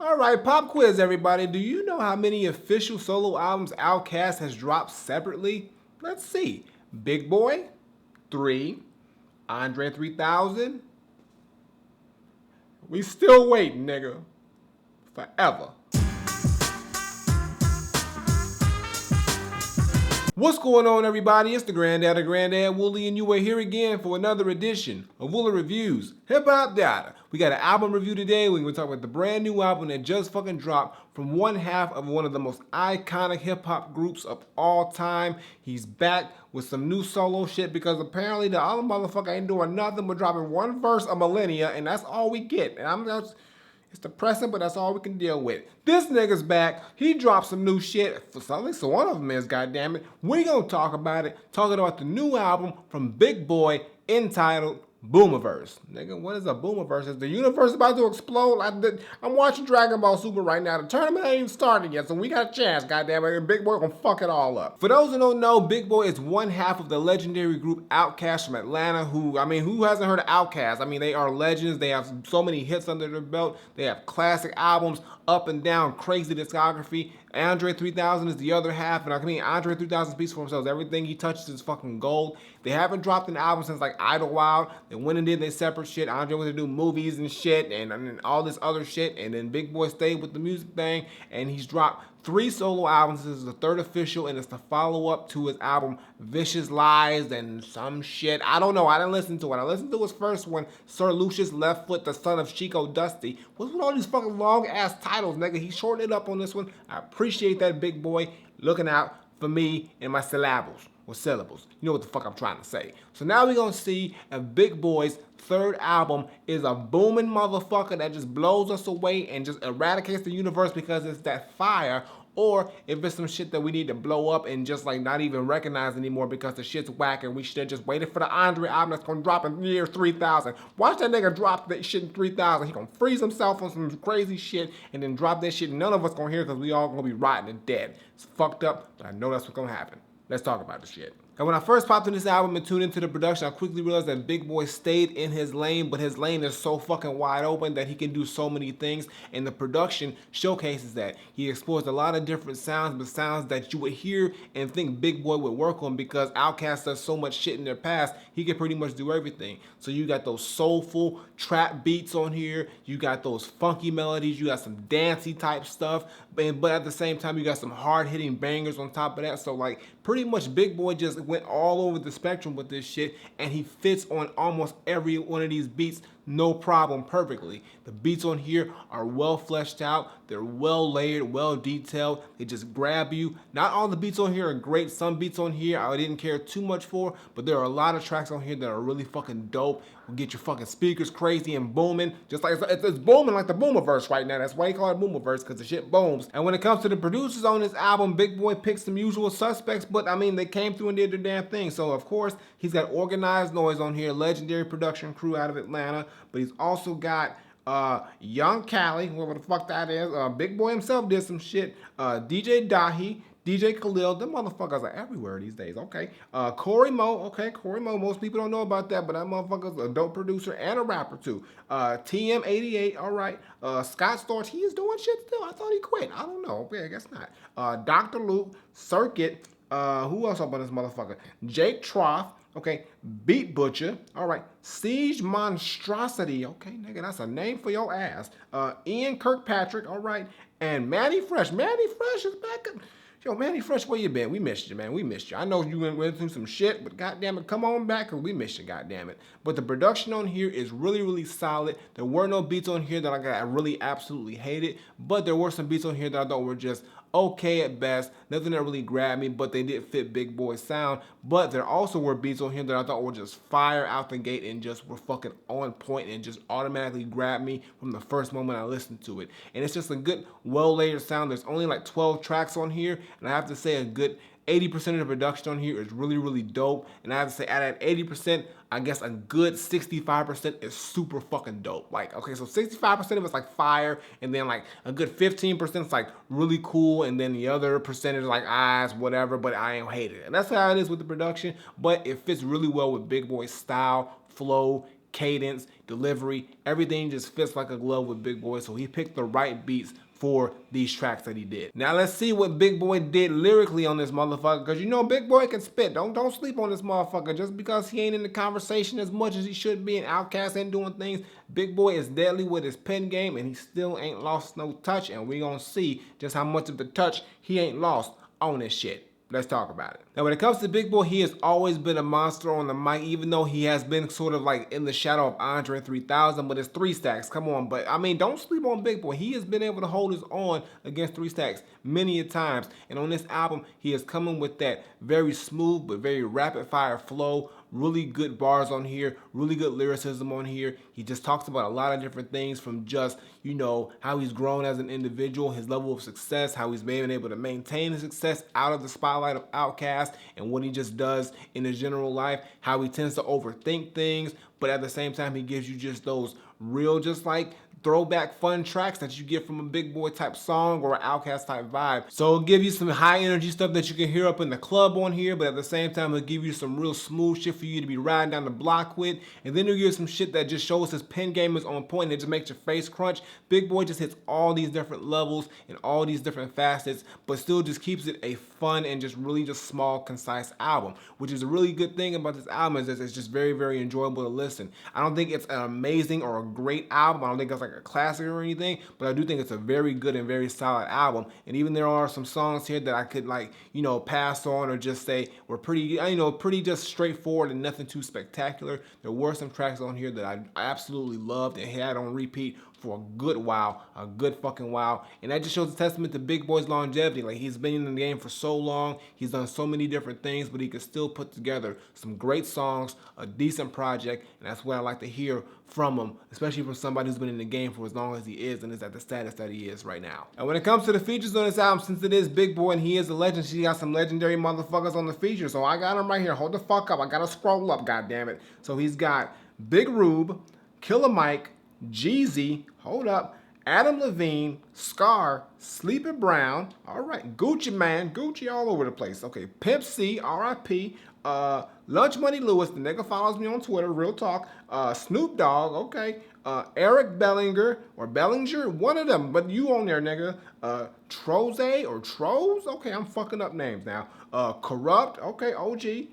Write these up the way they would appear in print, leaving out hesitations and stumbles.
Alright, pop quiz everybody. Do you know how many official solo albums Outkast has dropped separately? Let's see. Big Boi, 3. Andre 3000. We still waiting, nigga. Forever. What's going on, everybody? It's the Granddad Woolly, and you are here again for another edition of Woolly Reviews Hip Hop Data. We got an album review today. We're going to talk about the brand new album that just fucking dropped from one half of one of the most iconic hip hop groups of all time. He's back with some new solo shit because apparently the other motherfucker ain't doing nothing but dropping one verse a millennia, and that's all we get. And it's depressing, but that's all we can deal with. This nigga's back. He dropped some new shit. For something, so one of them is, goddammit. We gonna talk about it. Talking about the new album from Big Boi entitled Boomiverse. Nigga, what is a Boomiverse? Is the universe about to explode? I'm watching Dragon Ball Super right now. The tournament ain't even started yet, so we got a chance, goddammit. And Big Boi gonna fuck it all up. For those who don't know, Big Boi is one half of the legendary group Outkast from Atlanta, who hasn't heard of Outkast? I mean, they are legends. They have so many hits under their belt. They have classic albums, up and down, crazy discography. Andre 3000 is the other half, and Andre 3000 speaks for himself. Everything he touches is fucking gold. They haven't dropped an album since like Idlewild. They went and did their separate shit. Andre went to do movies and shit, and all this other shit, and then Big Boi stayed with the music thing, and he's dropped 3 solo albums. This is the 3rd official, and it's the follow-up to his album Vicious Lies and some shit. I don't know. I didn't listen to it. I listened to his first one, Sir Lucius Left Foot, the son of Chico Dusty. What's with all these fucking long-ass titles, nigga? He shortened it up on this one. I appreciate that, Big Boi. Looking out for me and my syllables. Or syllables. You know what the fuck I'm trying to say. So now we're gonna see if Big Boi's 3rd album is a booming motherfucker that just blows us away and just eradicates the universe because it's that fire, or if it's some shit that we need to blow up and just like not even recognize anymore because the shit's whack and we should have just waited for the Andre album that's gonna drop in the year 3000. Watch that nigga drop that shit in 3000. He gonna freeze himself on some crazy shit and then drop that shit. None of us gonna hear because we all gonna be rotten and dead. It's fucked up, but I know that's what's gonna happen. Let's talk about the shit. And when I first popped in this album and tuned into the production, I quickly realized that Big Boi stayed in his lane, but his lane is so fucking wide open that he can do so many things, and the production showcases that. He explores a lot of different sounds, but sounds that you would hear and think Big Boi would work on because Outkast does so much shit in their past, he can pretty much do everything. So you got those soulful trap beats on here, you got those funky melodies, you got some dancey type stuff, but at the same time you got some hard-hitting bangers on top of that. So like pretty much Big Boi just went all over the spectrum with this shit, and he fits on almost every one of these beats no problem perfectly. The beats on here are well fleshed out, they're well layered, well detailed, they just grab you. Not all the beats on here are great. Some beats on here I didn't care too much for, but there are a lot of tracks on here that are really fucking dope. Will get your fucking speakers crazy and booming, just like it's booming like the Boomiverse right now. That's why you call it Boomiverse, because the shit booms. And when it comes to the producers on this album, Big Boi picked some usual suspects, but they came through and did their damn thing. So of course, he's got Organized Noise on here, legendary production crew out of Atlanta, but he's also got Young Cali, whoever the fuck that is. Big Boi himself did some shit. DJ Dahi, DJ Khalil, them motherfuckers are everywhere these days, okay. Corey Mo, okay, Corey Mo, most people don't know about that, but that motherfucker's a dope producer and a rapper too. TM88, all right. Scott Storch, he is doing shit still. I thought he quit. I don't know, yeah, I guess not. Dr. Luke, Circuit, who else up on this motherfucker? Jake Trough, okay, Beat Butcher, all right, Siege Monstrosity, okay, nigga, that's a name for your ass. Ian Kirkpatrick, all right, and Manny Fresh. Manny Fresh is back. Yo, Manny Fresh, where you been? We missed you, man. We missed you. I know you went through some shit, but goddamn it, come on back, because we missed you, goddamn it. But the production on here is really, really solid. There were no beats on here that I really absolutely hated, but there were some beats on here that I thought were just okay at best. Nothing that really grabbed me, but they did fit Big Boi's sound. But there also were beats on here that I thought were just fire out the gate and just were fucking on point and just automatically grabbed me from the first moment I listened to it. And it's just a good, well-layered sound. There's only like 12 tracks on here, and I have to say a good 80% of the production on here is really, really dope. And I have to say, out of that 80%, I guess a good 65% is super fucking dope. Like, okay, so 65% of it's like fire, and then like a good 15% is like really cool, and then the other percentage like eyes, whatever, but I ain't hate it. And that's how it is with the production, but it fits really well with Big Boi's style, flow, cadence, delivery, everything just fits like a glove with Big Boi. So he picked the right beats for these tracks that he did. Now let's see what Big Boi did lyrically on this motherfucker, because you know Big Boi can spit. Don't sleep on this motherfucker. Just because he ain't in the conversation as much as he should be and Outkast ain't doing things, Big Boi is deadly with his pen game and he still ain't lost no touch, and we gonna see just how much of the touch he ain't lost on this shit. Let's talk about it. Now, when it comes to Big Boi, he has always been a monster on the mic, even though he has been sort of like in the shadow of Andre 3000, but it's 3 Stacks. Come on, but I mean, don't sleep on Big Boi. He has been able to hold his own against 3 Stacks many a times. And on this album, he is coming with that very smooth but very rapid fire flow. Really good bars on here, really good lyricism on here. He just talks about a lot of different things, from just, you know, how he's grown as an individual, his level of success, how he's been able to maintain his success out of the spotlight of Outkast, and what he just does in his general life, how he tends to overthink things, but at the same time he gives you just those real, just like throwback fun tracks that you get from a Big Boi type song or an Outkast type vibe. So it'll give you some high energy stuff that you can hear up in the club on here, but at the same time it'll give you some real smooth shit for you to be riding down the block with, and then it'll give you some shit that just shows his pen game is on point and it just makes your face crunch. Big Boi just hits all these different levels and all these different facets, but still just keeps it a fun and just really just small, concise album, which is a really good thing about this album, is that it's just very, very enjoyable to listen. I don't think it's an amazing or a great album. I don't think it's like a classic or anything, but I do think it's a very good and very solid album. And even there are some songs here that I could, like, you know, pass on or just say were pretty, you know, pretty just straightforward and nothing too spectacular. There were some tracks on here that I absolutely loved and had on repeat for a good while, a good fucking while. And that just shows a testament to Big Boi's longevity. Like, he's been in the game for so long, he's done so many different things, but he could still put together some great songs, a decent project, and that's what I like to hear from him, especially from somebody who's been in the game for as long as he is and is at the status that he is right now. And when it comes to the features on this album, since it is Big Boi and he is a legend, she got some legendary motherfuckers on the feature. So I got him right here. Hold the fuck up. I gotta scroll up, goddammit. So he's got Big Rube, Killer Mike, Jeezy, hold up, Adam Levine, Scar, Sleepy Brown, all right, Gucci Man, Gucci all over the place. Okay, Pimp C, R.I.P., Lunch Money Lewis, the nigga follows me on Twitter, real talk, Snoop Dogg, okay, Eric Bellinger, or Bellinger, one of them, but you on there, nigga, Troze, or Troze, okay, I'm fucking up names now, Corrupt, okay, OG,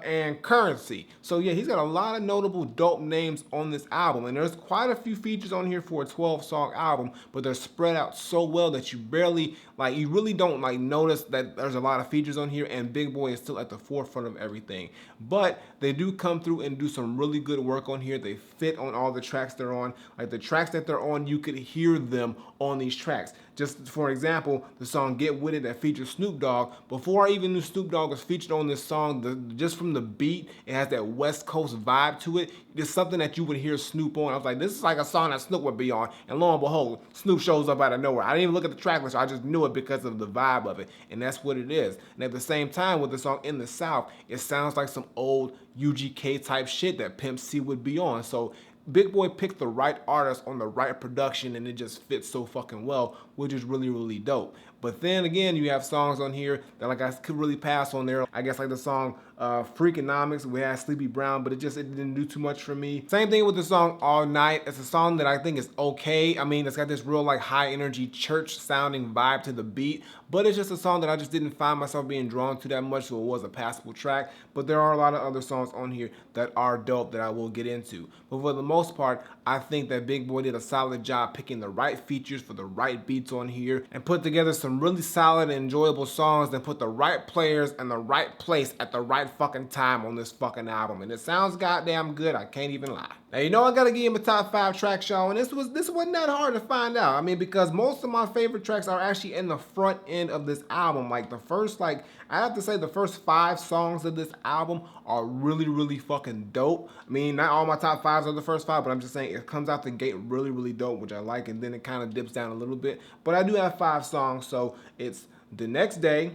and Currency. So yeah, he's got a lot of notable dope names on this album, and there's quite a few features on here for a 12-song album, but they're spread out so well that you barely, like, you really don't like notice that there's a lot of features on here, and Big Boi is still at the forefront of everything. But they do come through and do some really good work on here. They fit on all the tracks they're on. Like, the tracks that they're on, you could hear them on these tracks. Just for example, the song Get With It that features Snoop Dogg. Before I even knew Snoop Dogg was featured on this song, just from the beat, it has that West Coast vibe to it. It's something that you would hear Snoop on. I was like, this is like a song that Snoop would be on. And lo and behold, Snoop shows up out of nowhere. I didn't even look at the track list. I just knew it because of the vibe of it. And that's what it is. And at the same time, with the song In the South, it sounds like some old UGK type shit that Pimp C would be on. So Big Boi picked the right artist on the right production, and it just fits so fucking well, which is really, really dope. But then again, you have songs on here that, like, I could really pass on there. I guess like the song Freakonomics, we had Sleepy Brown, but it didn't do too much for me. Same thing with the song All Night. It's a song that I think is okay. I mean, it's got this real, like, high energy church sounding vibe to the beat, but it's just a song that I just didn't find myself being drawn to that much, so it was a passable track. But there are a lot of other songs on here that are dope that I will get into. But for the most part, I think that Big Boi did a solid job picking the right features for the right beats on here and put together some really solid and enjoyable songs that put the right players in the right place at the right fucking time on this fucking album. And it sounds goddamn good, I can't even lie. Now, you know I gotta give him a top 5 track, y'all, and this wasn't that hard to find out. I mean, because most of my favorite tracks are actually in the front end of this album. Like, the first, like, I have to say the first 5 songs of this album are really, really fucking dope. I mean, not all my top 5s are the first 5, but I'm just saying it comes out the gate really, really dope, which I like, and then it kind of dips down a little bit. But I do have 5 songs, so it's The Next Day,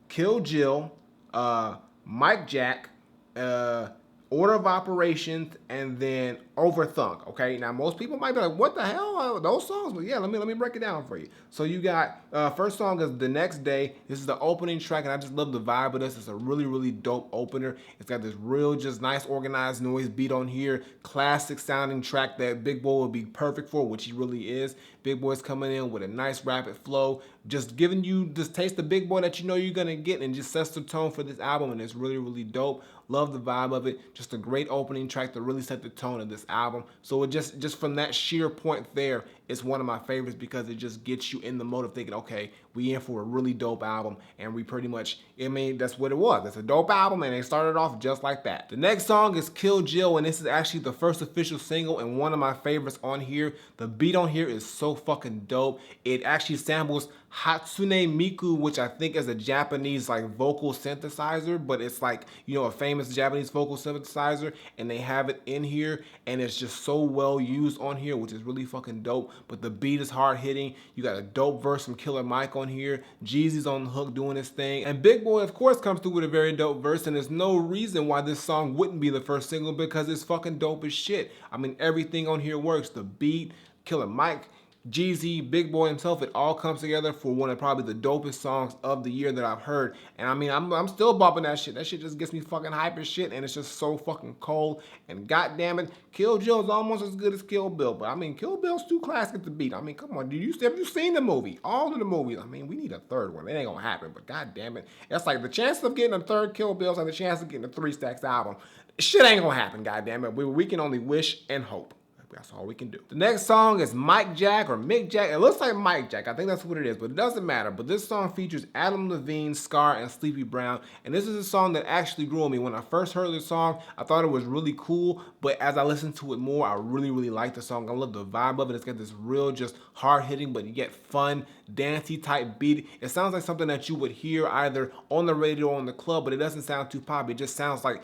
Kill Jill, Mike Jack, Order of Operations, and then Overthunk. Okay, now most people might be like, "What the hell are those songs?" But yeah, let me break it down for you. So you got first song is The Next Day. This is the opening track, and I just love the vibe of this. It's a really dope opener. It's got this real, just nice organized noise beat on here. Classic sounding track that Big Boi would be perfect for, which he really is. Big Boi's coming in with a nice rapid flow, just giving you this taste of Big Boi that you know you're gonna get, and just sets the tone for this album, and it's really dope. Love the vibe of it. Just a great opening track to really set the tone of this album. So it just from that sheer point there, it's one of my favorites because it just gets you in the mode of thinking, okay, we in for a really dope album, and we pretty much, I mean, that's what it was. It's a dope album, and they started off just like that. The next song is Kill Jill, and this is actually the first official single and one of my favorites on here. The beat on here is so fucking dope. It actually samples Hatsune Miku, which I think is a Japanese like vocal synthesizer, but it's like, you know, a famous Japanese vocal synthesizer, and they have it in here, and it's just so well used on here, which is really fucking dope. But the beat is hard hitting. You got a dope verse from Killer Mike on here. Jeezy's on the hook doing his thing, and Big Boi of course comes through with a very dope verse, and there's no reason why this song wouldn't be the first single because it's fucking dope as shit. I mean, everything on here works. The beat, Killer Mike, Jeezy, Big Boi himself, it all comes together for one of probably the dopest songs of the year that I've heard. And I mean, I'm still bumping that shit. That shit just gets me fucking hype as shit, and it's just so fucking cold. And goddamn it, Kill Jill is almost as good as Kill Bill. But I mean, Kill Bill's too classic to beat. I mean, come on, have you seen the movie? All of the movies. I mean, we need a third one. It ain't gonna happen, but goddamn it. It's like the chances of getting a third Kill Bill is like the chance of getting a 3 Stacks album. Shit ain't gonna happen, goddamn it. We can only wish and hope. That's all we can do. The next song is Mike Jack or Mick Jack. It looks like Mike Jack. I think that's what it is, but it doesn't matter. But this song features Adam Levine, Scar, and Sleepy Brown. And this is a song that actually grew on me. When I first heard this song, I thought it was really cool. But as I listened to it more, I really like the song. I love the vibe of it. It's got this real just hard-hitting but yet fun, dancey type beat. It sounds like something that you would hear either on the radio or on the club, but it doesn't sound too poppy. It just sounds like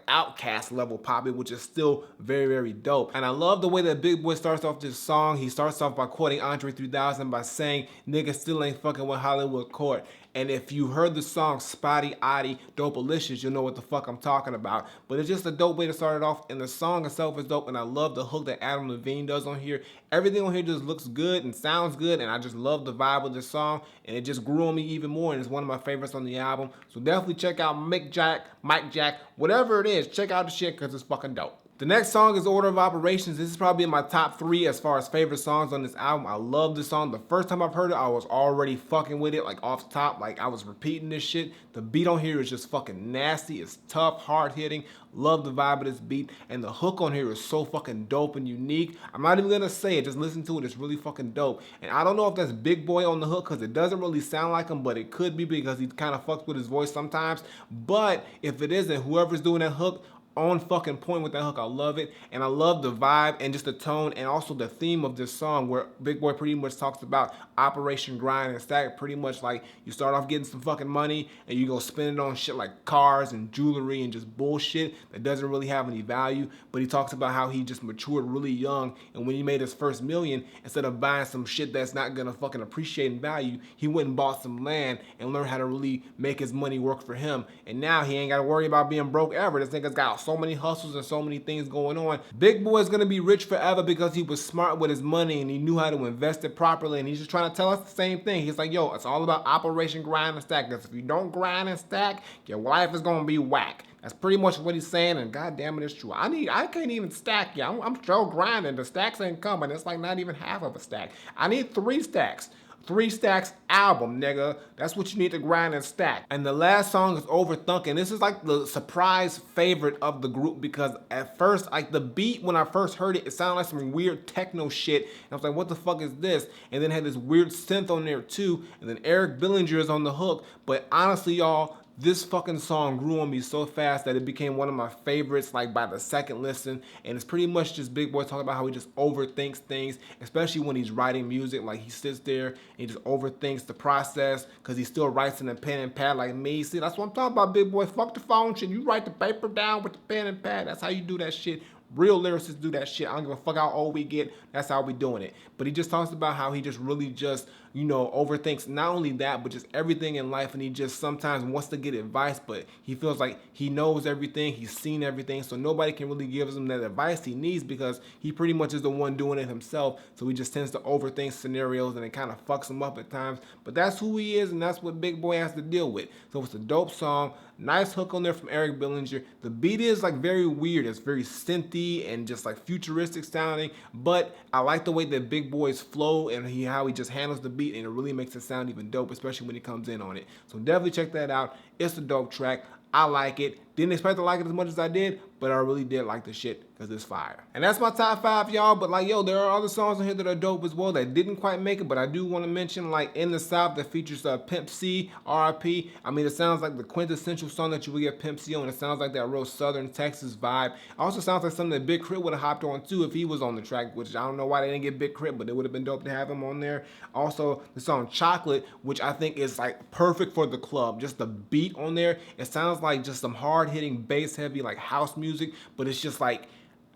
Outkast level poppy, which is still very dope. And I love the way that Big Boi starts off this song. He starts off by quoting Andre 3000 by saying, "Niggas still ain't fucking with Hollywood court." And if you heard the song Spotty Oddie Dopalicious, you'll know what the fuck I'm talking about. But it's just a dope way to start it off, and the song itself is dope, and I love the hook that Adam Levine does on here. Everything on here just looks good and sounds good, and I just love the vibe of this song, and it just grew on me even more, and it's one of my favorites on the album. So definitely check out Mick Jack, Mike Jack, whatever it is, check out the shit because it's fucking dope. The next song is Order of Operations. This is probably in my top 3 as far as favorite songs on this album. I love this song. The first time I've heard it, I was already fucking with it, like off top, like I was repeating this shit. The beat on here is just fucking nasty. It's tough, hard hitting. Love the vibe of this beat, and the hook on here is so fucking dope and unique. I'm not even gonna say it, just listen to it. It's really fucking dope. And I don't know if that's Big Boi on the hook because it doesn't really sound like him, but it could be because he kind of fucks with his voice sometimes. But if it isn't, whoever's doing that hook, on fucking point with that hook. I love it, and I love the vibe and just the tone and also the theme of this song where Big Boi pretty much talks about Operation Grind and Stack. Pretty much like you start off getting some fucking money and you go spend it on shit like cars and jewelry and just bullshit that doesn't really have any value. But he talks about how he just matured really young, and when he made his first million, instead of buying some shit that's not gonna fucking appreciate in value, he went and bought some land and learned how to really make his money work for him. And now he ain't gotta worry about being broke ever. This nigga's got so many hustles and so many things going on. Big Boi is gonna be rich forever because he was smart with his money and he knew how to invest it properly, and he's just trying to tell us the same thing. He's like, yo, it's all about Operation Grind and Stack, because if you don't grind and stack, your life is gonna be whack. That's pretty much what he's saying, and goddamn it, it's true. I can't even stack yet. I'm still grinding. The stacks ain't coming. It's like not even half of a stack. I need 3 stacks. 3 Stacks album, nigga. That's what you need to grind and stack. And the last song is Overthunk, and this is like the surprise favorite of the group because at first, like the beat, when I first heard it, it sounded like some weird techno shit. And I was like, what the fuck is this? And then it had this weird synth on there too. And then Eric Billinger is on the hook. But honestly, y'all, this fucking song grew on me so fast that it became one of my favorites like by the second listen, and it's pretty much just Big Boi talking about how he just overthinks things, especially when he's writing music. Like he sits there and he just overthinks the process because he still writes in a pen and pad like me. See, that's what I'm talking about, Big Boi. Fuck the phone shit. You write the paper down with the pen and pad. That's how you do that shit Real lyricists do that shit. I don't give a fuck how old we get. That's how we doing it. But he just talks about how he just really just, overthinks not only that, but just everything in life. And he just sometimes wants to get advice, but he feels like he knows everything. He's seen everything. So nobody can really give him that advice he needs because he pretty much is the one doing it himself. So he just tends to overthink scenarios and it kind of fucks him up at times. But that's who he is and that's what Big Boi has to deal with. So it's a dope song. Nice hook on there from Eric Bellinger. The beat is like very weird. It's very synthy and just like futuristic sounding. But I like the way that Big Boi's flow and how he just handles the beat, and it really makes it sound even dope, especially when he comes in on it. So definitely check that out. It's a dope track. I like it. Didn't expect to like it as much as I did, but I really did like the shit because it's fire. And that's my top 5, y'all. But like, there are other songs on here that are dope as well that didn't quite make it, but I do want to mention like In the South that features Pimp C, R.I.P. I mean, it sounds like the quintessential song that you would get Pimp C on. It sounds like that real Southern Texas vibe. It also sounds like something that Big Crit would have hopped on too if he was on the track, which I don't know why they didn't get Big Crit, but it would have been dope to have him on there. Also, the song Chocolate, which I think is like perfect for the club. Just the beat on there, it sounds like just some hard-hitting bass heavy like house music, but it's just like,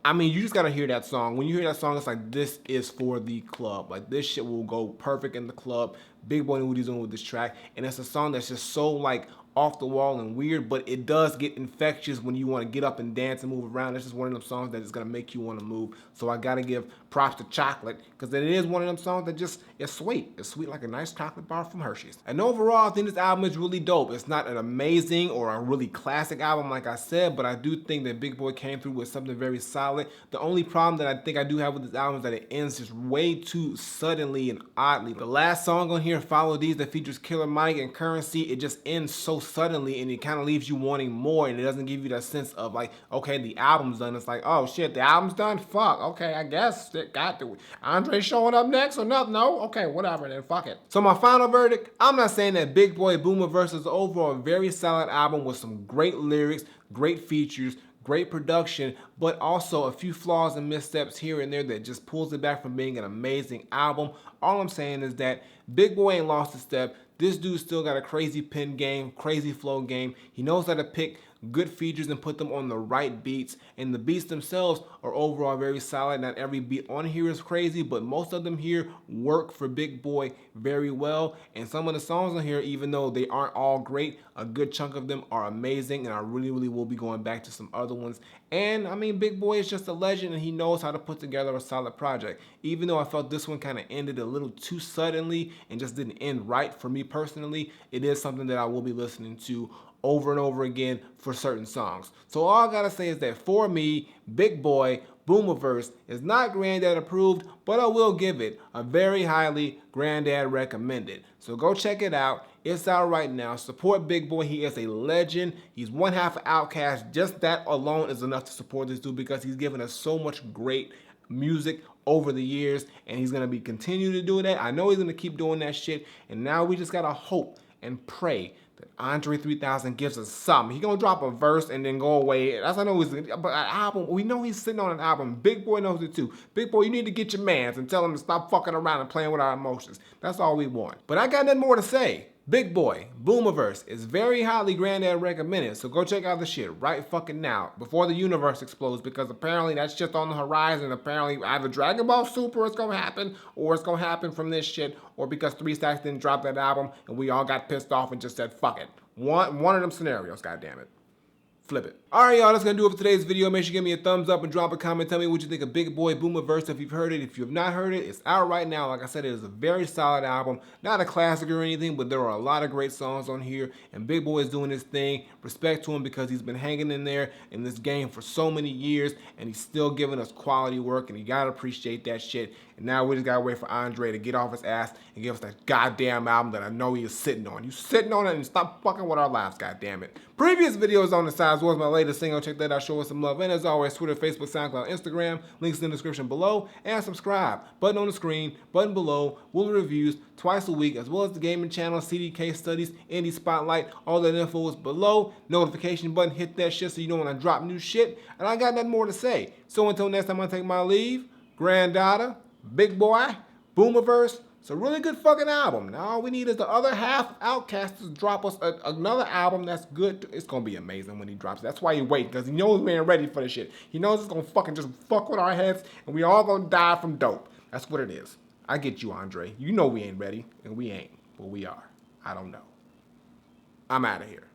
I mean, you just gotta hear that song. When you hear that song, it's like, this is for the club. Like, this shit will go perfect in the club. Big Boi knew what he's doing with this track, and it's a song that's just so like off the wall and weird, but it does get infectious when you want to get up and dance and move around. It's just one of them songs that is gonna make you want to move. So I gotta give props to Chocolate because it is one of them songs that just is sweet. It's sweet like a nice chocolate bar from Hershey's. And overall, I think this album is really dope. It's not an amazing or a really classic album, like I said, but I do think that Big Boi came through with something very solid. The only problem that I think I do have with this album is that it ends just way too suddenly and oddly. The last song on here, Follow These, that features Killer Mike and Currency, it just ends so suddenly and it kind of leaves you wanting more, and it doesn't give you that sense of like, okay, the album's done. It's like, oh shit, the album's done? Fuck, okay, I guess it got to. Andre showing up next or nothing? No? Okay, whatever then, fuck it. So my final verdict, I'm not saying that Big Boi Boomiverse is overall a very solid album with some great lyrics, great features, great production, but also a few flaws and missteps here and there that just pulls it back from being an amazing album. All I'm saying is that Big Boi ain't lost a step. This dude still got a crazy pen game, crazy flow game. He knows how to pick good features and put them on the right beats, and the beats themselves are overall very solid. Not every beat on here is crazy, but most of them here work for Big Boi very well. And some of the songs on here, even though they aren't all great, a good chunk of them are amazing, and I really will be going back to some other ones. And I mean, Big Boi is just a legend, and he knows how to put together a solid project. Even though I felt this one kind of ended a little too suddenly and just didn't end right for me personally, it is something that I will be listening to over and over again for certain songs. So all I gotta say is that for me, Big Boi Boomiverse is not Granddad approved, but I will give it a very highly Granddad recommended. So go check it out. It's out right now. Support Big Boi. He is a legend. He's one half of Outkast. Just that alone is enough to support this dude because he's given us so much great music over the years, and he's gonna be continuing to do that. I know he's gonna keep doing that shit, and now we just gotta hope and pray that Andre 3000 gives us something. He gonna drop a verse and then go away. That's I know he's, but an album, we know he's sitting on an album. Big Boi knows it too. Big Boi, you need to get your mans and tell him to stop fucking around and playing with our emotions. That's all we want. But I got nothing more to say. Big Boi Boomiverse is very highly Granddad recommended, so go check out the shit right fucking now before the universe explodes, because apparently that's just on the horizon. Apparently either Dragon Ball Super is gonna happen, or it's gonna happen from this shit, or because 3 Stacks didn't drop that album and we all got pissed off and just said fuck it. One of them scenarios, goddammit. Flip it. Alright, y'all, that's gonna do it for today's video. Make sure you give me a thumbs up and drop a comment. Tell me what you think of Big Boi Boomiverse if you've heard it. If you have not heard it, it's out right now. Like I said, it is a very solid album. Not a classic or anything, but there are a lot of great songs on here, and Big Boi is doing his thing. Respect to him because he's been hanging in there in this game for so many years, and he's still giving us quality work, and you gotta appreciate that shit. And now we just gotta wait for Andre to get off his ass and give us that goddamn album that I know he is sitting on. You sitting on it and stop fucking with our lives, goddammit. Previous videos on the side as well as my latest single. Check that out, show us some love. And as always, Twitter, Facebook, SoundCloud, Instagram, links in the description below. And subscribe. Button on the screen, button below, Woolly Reviews twice a week, as well as the gaming channel, CD case studies, Indie Spotlight. All that info is below. Notification button, hit that shit so you know when I drop new shit. And I got nothing more to say. So until next time I take my leave, Granddaughter, Big Boi, Boomiverse, It's a really good fucking album. Now all we need is the other half of Outkast to drop us another album that's good. It's gonna be amazing when he drops it. That's why he waiting, because he knows we ain't ready for the shit. He knows it's gonna fucking just fuck with our heads, and we all gonna die from dope. That's what it is. I get you, Andre. You know we ain't ready, and we ain't. But we are. I don't know. I'm out of here.